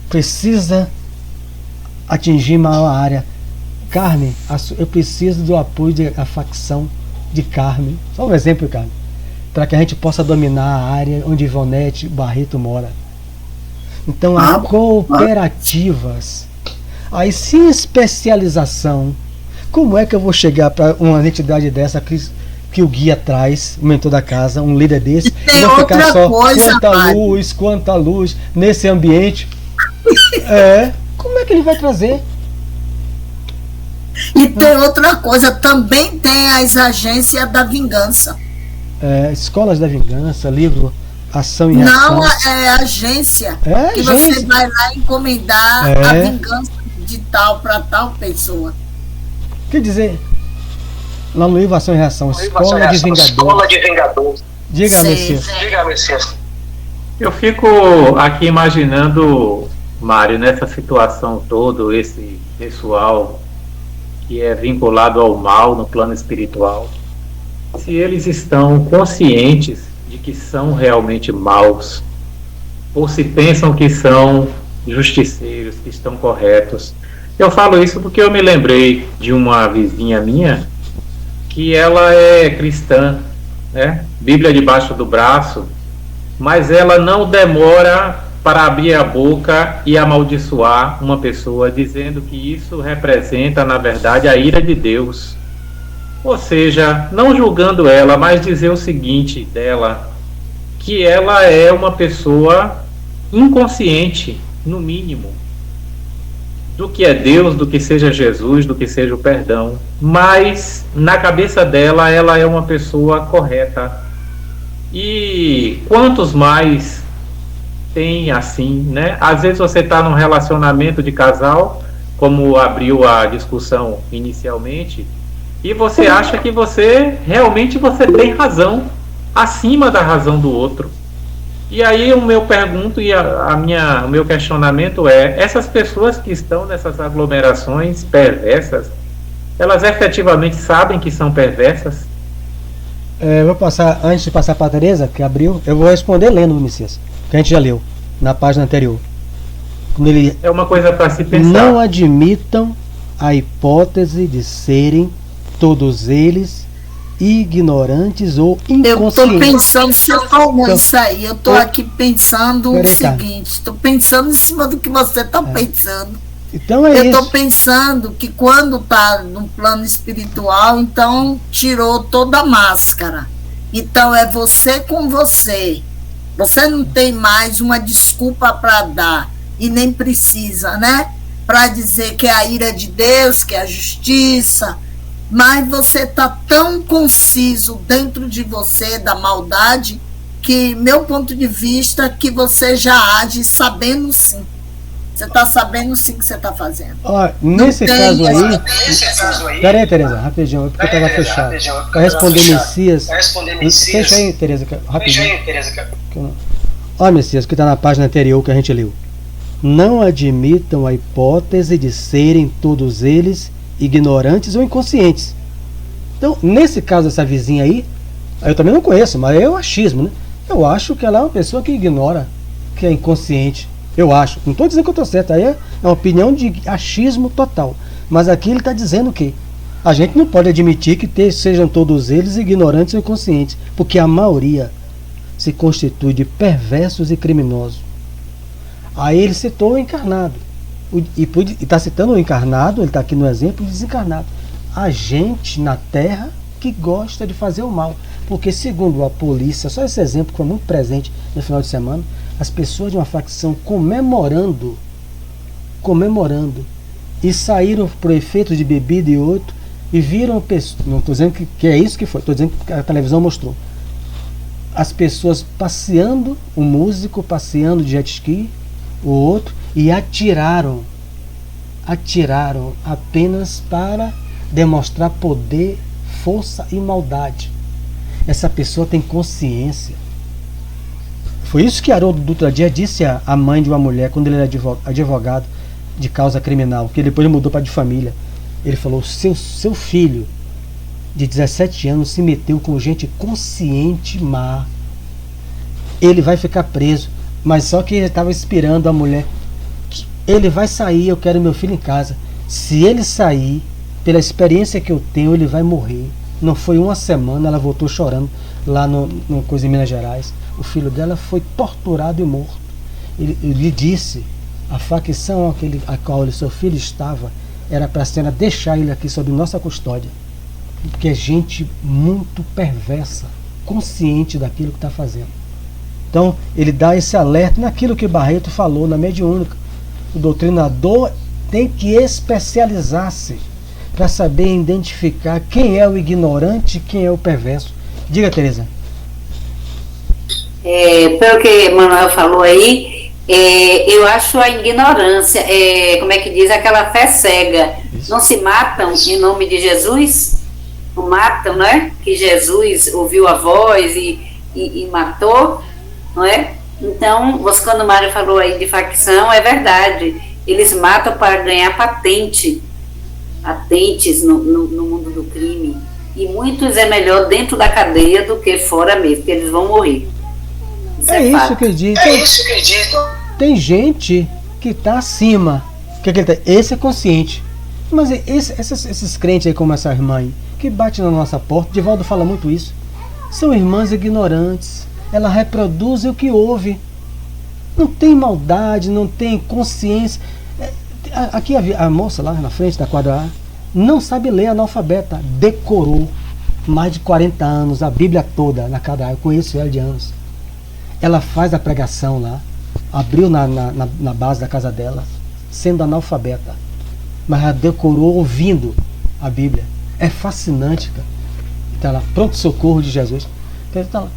precisa atingir maior área. Carmen, eu preciso do apoio da facção de Carmen. Só um exemplo, Carmen. Para que a gente possa dominar a área onde Ivonete Barreto mora. Então, há cooperativas. Aí, sem especialização, como é que eu vou chegar para uma entidade dessa que o guia traz, o mentor da casa, um líder desse, e vou ficar só quanta luz nesse ambiente? Como é que ele vai trazer? E tem outra coisa, também tem as agências da vingança. Escolas da vingança, livro Ação e Reação. Não, é agência. Que agência. Você vai lá encomendar a vingança de tal para tal pessoa. Quer dizer, lá no livro Ação e Reação, Escola de Vingador. Diga, Messias. Eu fico aqui imaginando, Mário, nessa situação toda, esse pessoal que é vinculado ao mal no plano espiritual, se eles estão conscientes de que são realmente maus, ou se pensam que são justiceiros, que estão corretos. Eu falo isso porque eu me lembrei de uma vizinha minha, que ela é cristã, né? Bíblia debaixo do braço, mas ela não demora para abrir a boca e amaldiçoar uma pessoa, dizendo que isso representa, na verdade, a ira de Deus. Ou seja, não julgando ela, mas dizer o seguinte dela, que ela é uma pessoa inconsciente, no mínimo, do que é Deus, do que seja Jesus, do que seja o perdão. Mas, na cabeça dela, ela é uma pessoa correta. E quantos mais tem assim, né? Às vezes você está num relacionamento de casal, como abriu a discussão inicialmente, e você acha que você tem razão, acima da razão do outro. E aí o meu pergunto e o meu questionamento é: essas pessoas que estão nessas aglomerações perversas, elas efetivamente sabem que são perversas? Eu vou passar, antes de passar para a Tereza, que abriu, eu vou responder lendo o Messias, que a gente já leu na página anterior. É uma coisa para se pensar. Não admitam a hipótese de serem todos eles ignorantes ou inconscientes. Eu estou pensando, você falou isso aí, eu estou aqui pensando o seguinte, estou pensando em cima do que você está pensando. Então eu estou pensando que quando está no plano espiritual, então tirou toda a máscara. Então é você com você. Você não tem mais uma desculpa para dar, e nem precisa, né? Para dizer que é a ira de Deus, que é a justiça, mas você está tão conciso dentro de você da maldade, que, meu ponto de vista, que você já age sabendo sim. Você está sabendo sim o que você está fazendo. Nesse caso aí. Peraí, Tereza, rapidinho, porque estava fechado. Para responder Messias. Fecha aí, Tereza, rapidinho. Messias, que está na página anterior que a gente leu. Não admitam a hipótese de serem todos eles ignorantes ou inconscientes. Então, nesse caso dessa vizinha aí, eu também não conheço, mas é o achismo, né? Eu acho que ela é uma pessoa que ignora, que é inconsciente. Eu acho. Não estou dizendo que eu estou certo. Aí é uma opinião de achismo total. Mas aqui ele está dizendo que a gente não pode admitir que sejam todos eles ignorantes ou inconscientes, porque a maioria se constitui de perversos e criminosos. Aí ele citou o encarnado. E está citando o encarnado, ele está aqui no exemplo, desencarnado. A gente na Terra que gosta de fazer o mal. Porque, segundo a polícia, só esse exemplo que foi muito presente no final de semana, as pessoas de uma facção comemorando, e saíram por efeito de bebida e outro, e viram pessoas, não estou dizendo que é isso que foi, estou dizendo que a televisão mostrou, as pessoas passeando, o músico passeando de jet ski, o outro, e atiraram apenas para demonstrar poder, força e maldade. Essa pessoa tem consciência. Foi isso que Haroldo Dutra Dias disse à mãe de uma mulher quando ele era advogado de causa criminal, que depois ele mudou para de família. Ele falou: seu filho de 17 anos se meteu com gente consciente má. Ele vai ficar preso. Mas só que ele estava esperando a mulher. Ele vai sair, eu quero meu filho em casa. Se ele sair, pela experiência que eu tenho, ele vai morrer. Não foi uma semana, ela voltou chorando lá no coisa em Minas Gerais. O filho dela foi torturado e morto. Ele lhe disse, a facção a qual seu filho estava, era para a senhora deixar ele aqui sob nossa custódia. Porque é gente muito perversa, consciente daquilo que está fazendo. Então, ele dá esse alerta naquilo que Barreto falou na mediúnica. O doutrinador tem que especializar-se para saber identificar quem é o ignorante e quem é o perverso. Diga, Tereza. Pelo que Manuel falou aí, eu acho a ignorância, como é que diz, aquela fé cega. Isso. Não se matam em nome de Jesus? Não matam, não é? Que Jesus ouviu a voz e matou, não é? Então, quando o Mário falou aí de facção, é verdade. Eles matam para ganhar patentes no mundo do crime. E muitos é melhor dentro da cadeia do que fora mesmo, porque eles vão morrer. É isso que eu digo. Tem gente que está acima. Esse é consciente. Mas esses crentes aí, como essa irmã aí, que bate na nossa porta, Divaldo fala muito isso, são irmãs ignorantes. Ela reproduz o que ouve. Não tem maldade, não tem consciência. Aqui a moça lá na frente da quadra A não sabe ler, analfabeta. Decorou mais de 40 anos, a Bíblia toda na quadra A. Eu conheço ela de anos. Ela faz a pregação lá, abriu na base da casa dela, sendo analfabeta. Mas ela decorou ouvindo a Bíblia. É fascinante, cara. Está lá, pronto socorro de Jesus. Tá lá.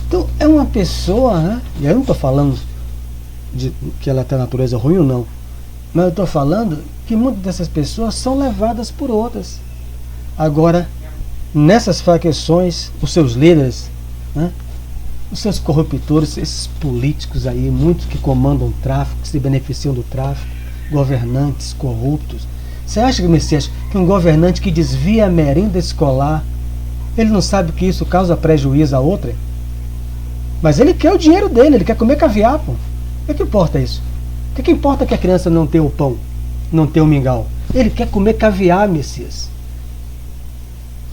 Então é uma pessoa, né? E eu não estou falando de que ela tem natureza ruim ou não, mas eu estou falando que muitas dessas pessoas são levadas por outras. Agora, nessas facções, os seus líderes, né? Os seus corruptores, esses políticos aí, muitos que comandam o tráfico, que se beneficiam do tráfico, governantes corruptos. Você acha, Messias, que um governante que desvia a merenda escolar, ele não sabe que isso causa prejuízo a outra? Mas ele quer o dinheiro dele, ele quer comer caviar, pô. O que importa isso? O que importa que a criança não tenha o pão, não tenha o mingau? Ele quer comer caviar, Messias.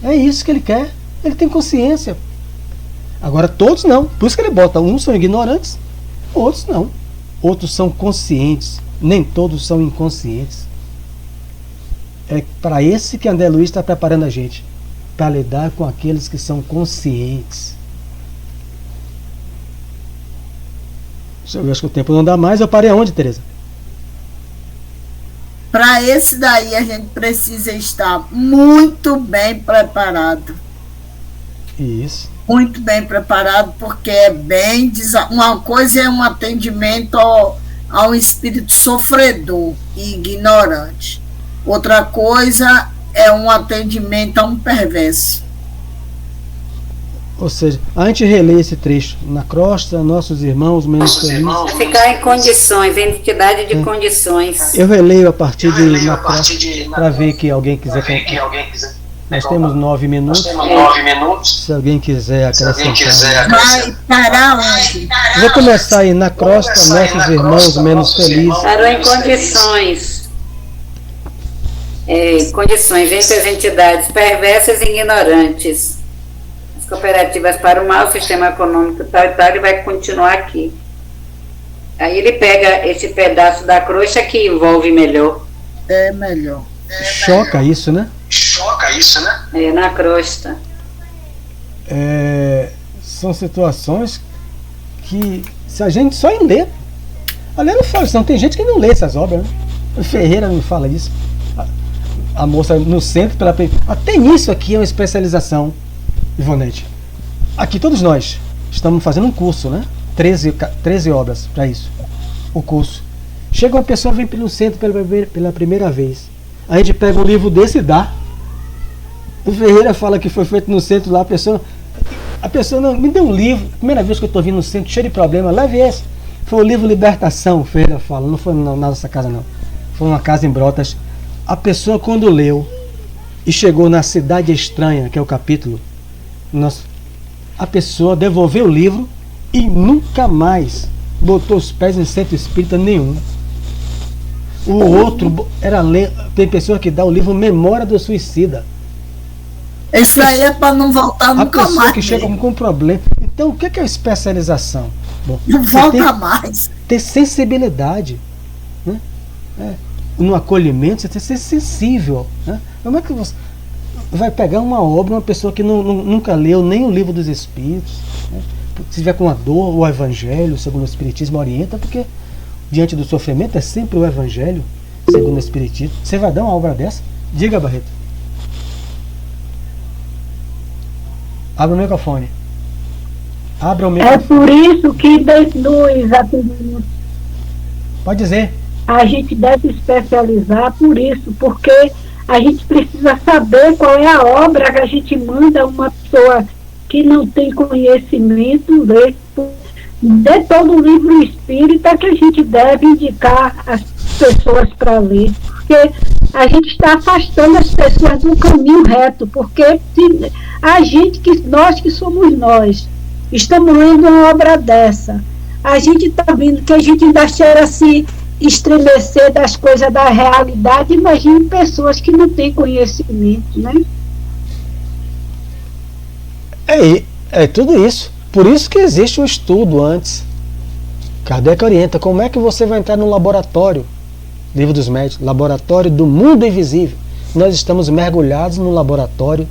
É isso que ele quer. Ele tem consciência. Agora todos não. Por isso que ele bota, uns são ignorantes, outros não. Outros são conscientes. Nem todos são inconscientes. É para esse que André Luiz está preparando a gente. Para lidar com aqueles que são conscientes. Eu acho que o tempo não dá mais. Eu parei aonde, Tereza? Para esse daí a gente precisa estar muito bem preparado. Isso. Muito bem preparado, porque é bem... Uma coisa é um atendimento ao espírito sofredor e ignorante. Outra coisa é um atendimento a um perverso. Ou seja, a gente relê esse trecho. Na crosta, nossos irmãos menos felizes. Ficar em condições, entidade de condições. Eu releio a partir de na crosta para ver que alguém quiser. Nós temos 9 minutos. Se alguém quiser acrescentar. Vai parar onde? Vou começar aí na crosta, nossos irmãos menos felizes. Parou em condições. Condições entre as entidades perversas e ignorantes. As cooperativas para o mal, o sistema econômico tal e tal, ele vai continuar aqui. Aí ele pega esse pedaço da crosta que envolve melhor. É melhor. Choca isso, né? Na crosta. São situações que se a gente só em ler, ali não fala isso, não. Tem gente que não lê essas obras, né? O Ferreira não fala disso. A moça no centro, até nisso aqui é uma especialização, Ivonete. Aqui todos nós estamos fazendo um curso, né? 13 obras para isso, o curso. Chega uma pessoa, vem pelo centro pela primeira vez. A gente pega um livro desse e dá. O Ferreira fala que foi feito no centro lá, a pessoa não, me deu um livro, primeira vez que eu estou vindo no centro, cheio de problema, leve esse. Foi o livro Libertação, o Ferreira fala, não foi na nossa casa não. Foi uma casa em Brotas. A pessoa quando leu e chegou na Cidade Estranha, que é o capítulo, a pessoa devolveu o livro e nunca mais botou os pés em centro espírita nenhum. O outro tem pessoa que dá o livro Memória do Suicida. Isso aí é para não voltar nunca mais. A pessoa que chega com problema. Então, o que é especialização? Bom, não volta mais. Ter sensibilidade, né? No acolhimento, você tem que ser sensível, né? Como é que você vai pegar uma obra, uma pessoa que nunca leu nem o Livro dos Espíritos, né? Se tiver com a dor, o Evangelho, segundo o Espiritismo, orienta, porque diante do sofrimento é sempre o Evangelho, segundo o Espiritismo. Você vai dar uma obra dessa? Diga, Barreto. Abra o microfone. Abra o microfone. É por isso que nos atendimentos pode dizer. A gente deve especializar por isso, porque a gente precisa saber qual é a obra que a gente manda uma pessoa que não tem conhecimento ler. De todo o livro espírita que a gente deve indicar as pessoas para ler, porque a gente está afastando as pessoas do caminho reto, porque nós que somos nós, estamos lendo uma obra dessa, a gente está vendo que a gente ainda chega a se estremecer das coisas da realidade. Imagine pessoas que não têm conhecimento, né? É tudo isso. Por isso que existe um estudo antes. Kardec orienta como é que você vai entrar no laboratório, Livro dos Médiuns, laboratório do mundo invisível. Nós estamos mergulhados no laboratório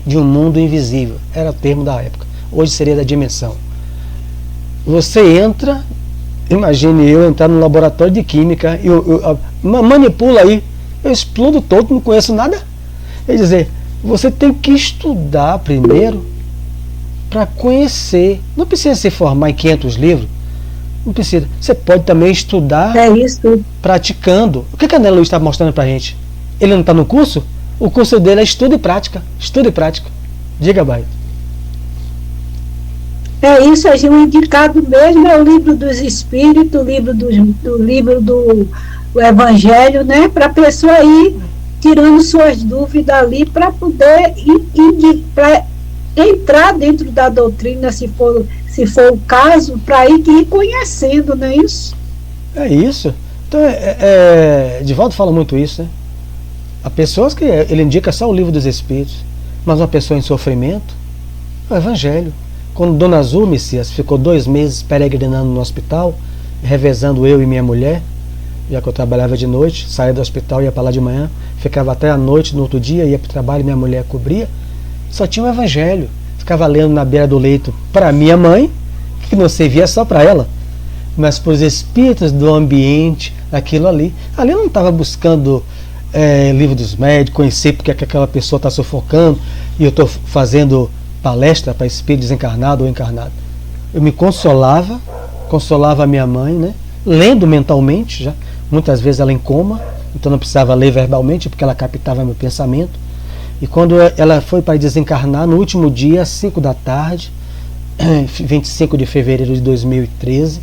de um mundo invisível. Era o termo da época. Hoje seria da dimensão. Você entra, imagine eu entrar no laboratório de química, manipula aí, eu explodo todo, não conheço nada. Quer dizer, você tem que estudar primeiro para conhecer. Não precisa se formar em 500 livros. Não precisa. Você pode também estudar praticando. O que a Ana Luiz está mostrando para a gente? Ele não está no curso? O curso dele é estudo e prática. Estudo e prática. Diga, Bairro. É isso, a gente, o indicado mesmo é o Livro dos Espíritos, o livro do Evangelho, né? Para a pessoa ir tirando suas dúvidas ali, para poder entrar dentro da doutrina, se for o caso, para ir conhecendo, não é isso? É isso. Então, Divaldo fala muito isso, né? Há pessoas que ele indica só o Livro dos Espíritos, mas uma pessoa em sofrimento, é o Evangelho. Quando Dona Azul, Messias, ficou 2 meses peregrinando no hospital, revezando eu e minha mulher, já que eu trabalhava de noite, saía do hospital, ia para lá de manhã, ficava até a noite, no outro dia, ia para o trabalho, minha mulher cobria, só tinha o Evangelho. Ficava lendo na beira do leito para minha mãe, que não servia só para ela, mas para os espíritos do ambiente, aquilo ali. Ali eu não estava buscando Livro dos Médiuns, conhecer porque aquela pessoa está sufocando e eu estou fazendo palestra para espírito desencarnado ou encarnado. Eu me consolava a minha mãe, né? Lendo mentalmente, já muitas vezes ela em coma, então não precisava ler verbalmente porque ela captava meu pensamento. E quando ela foi para desencarnar, no último dia, às 5 da tarde, 25 de fevereiro de 2013,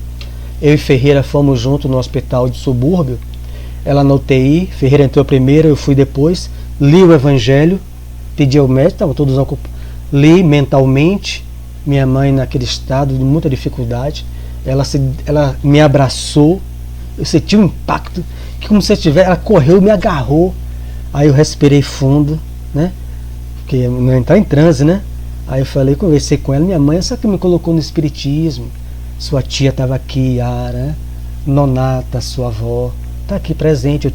eu e Ferreira fomos juntos no hospital de subúrbio. Ela na UTI, Ferreira entrou primeiro, eu fui depois, li o Evangelho, pedi ao médico, estavam todos ocupados, li mentalmente, minha mãe naquele estado de muita dificuldade, ela me abraçou, eu senti um impacto, que como se ela correu, me agarrou, aí eu respirei fundo, né? Porque não entrar em transe, né? Aí eu falei, conversei com ela, minha mãe, essa que me colocou no espiritismo, sua tia estava aqui, Yara, Nonata, sua avó, está aqui presente, eu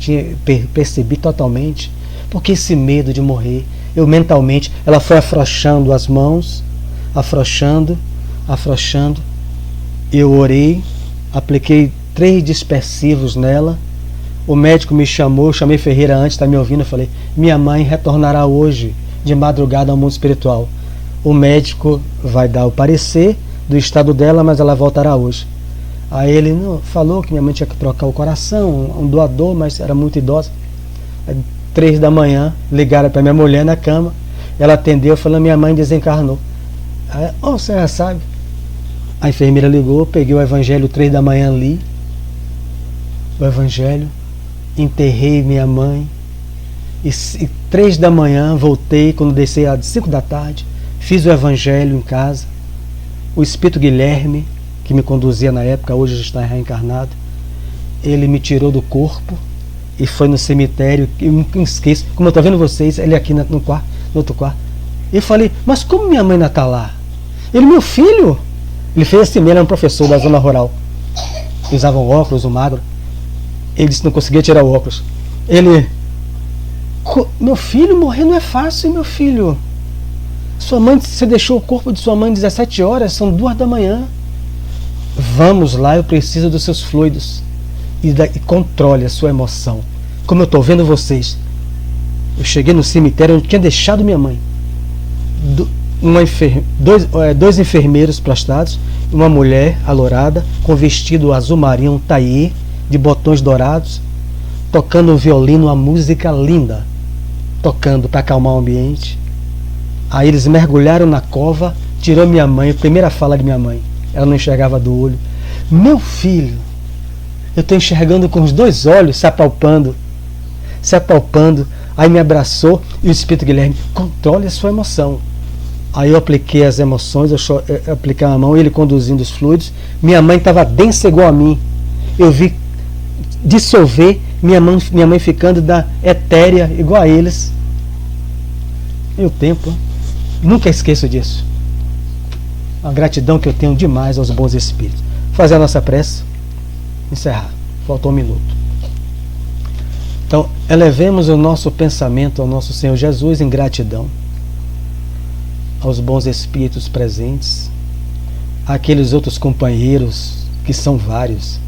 percebi totalmente, porque esse medo de morrer, eu mentalmente, ela foi afrouxando as mãos, afrouxando, Eu orei, apliquei 3 dispersivos nela. O médico me chamou, eu chamei Ferreira antes, está me ouvindo, eu falei, minha mãe retornará hoje, de madrugada, ao mundo espiritual. O médico vai dar o parecer do estado dela, mas ela voltará hoje. Aí ele não, falou que minha mãe tinha que trocar o coração, um doador, mas era muito idosa. Aí, 3 da manhã, ligaram para minha mulher na cama, ela atendeu, falando, minha mãe desencarnou. Aí, você já sabe. A enfermeira ligou, peguei o evangelho 3 da manhã, li o evangelho, enterrei minha mãe, e 3 da manhã voltei, quando desci às 5 da tarde, fiz o evangelho em casa. O espírito Guilherme, que me conduzia na época, hoje já está reencarnado, ele me tirou do corpo e foi no cemitério. Eu nunca esqueço, como eu estou vendo vocês, ele aqui no outro quarto. Eu falei, mas como minha mãe ainda está lá? Ele, meu filho, ele fez assim, ele era um professor da zona rural, usava um óculos, um magro. Ele disse que não conseguia tirar o óculos. Ele, meu filho, morrer não é fácil, meu filho. Sua mãe, você deixou o corpo de sua mãe 17 horas, são 2 da manhã. Vamos lá, eu preciso dos seus fluidos. E controle a sua emoção. Como eu estou vendo vocês. Eu cheguei no cemitério onde tinha deixado minha mãe. Dois enfermeiros prostrados, uma mulher alourada, com vestido azul marinho, um taillé, de botões dourados, tocando um violino, uma música linda, tocando para acalmar o ambiente. Aí eles mergulharam na cova, tirou minha mãe, a primeira fala de minha mãe, ela não enxergava do olho. Meu filho, eu estou enxergando com os 2 olhos, se apalpando. Aí me abraçou e o espírito Guilherme, controle a sua emoção. Aí eu apliquei as emoções, eu apliquei a mão, ele conduzindo os fluidos. Minha mãe estava densa igual a mim. Eu vi dissolver, minha mãe ficando da etérea igual a eles. E o tempo, nunca esqueço disso. A gratidão que eu tenho demais aos bons espíritos. Fazer a nossa prece, encerrar. Faltou 1 minuto. Então, elevemos o nosso pensamento ao nosso Senhor Jesus em gratidão aos bons espíritos presentes, àqueles outros companheiros que são vários,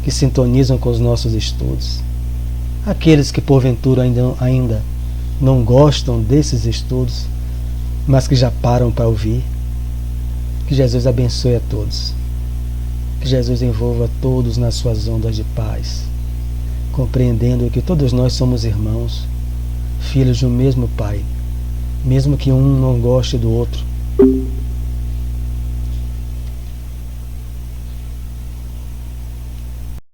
que sintonizam com os nossos estudos, aqueles que porventura ainda não gostam desses estudos, mas que já param para ouvir. Que Jesus abençoe a todos. Que Jesus envolva todos nas suas ondas de paz, compreendendo que todos nós somos irmãos, filhos de um mesmo Pai, mesmo que um não goste do outro,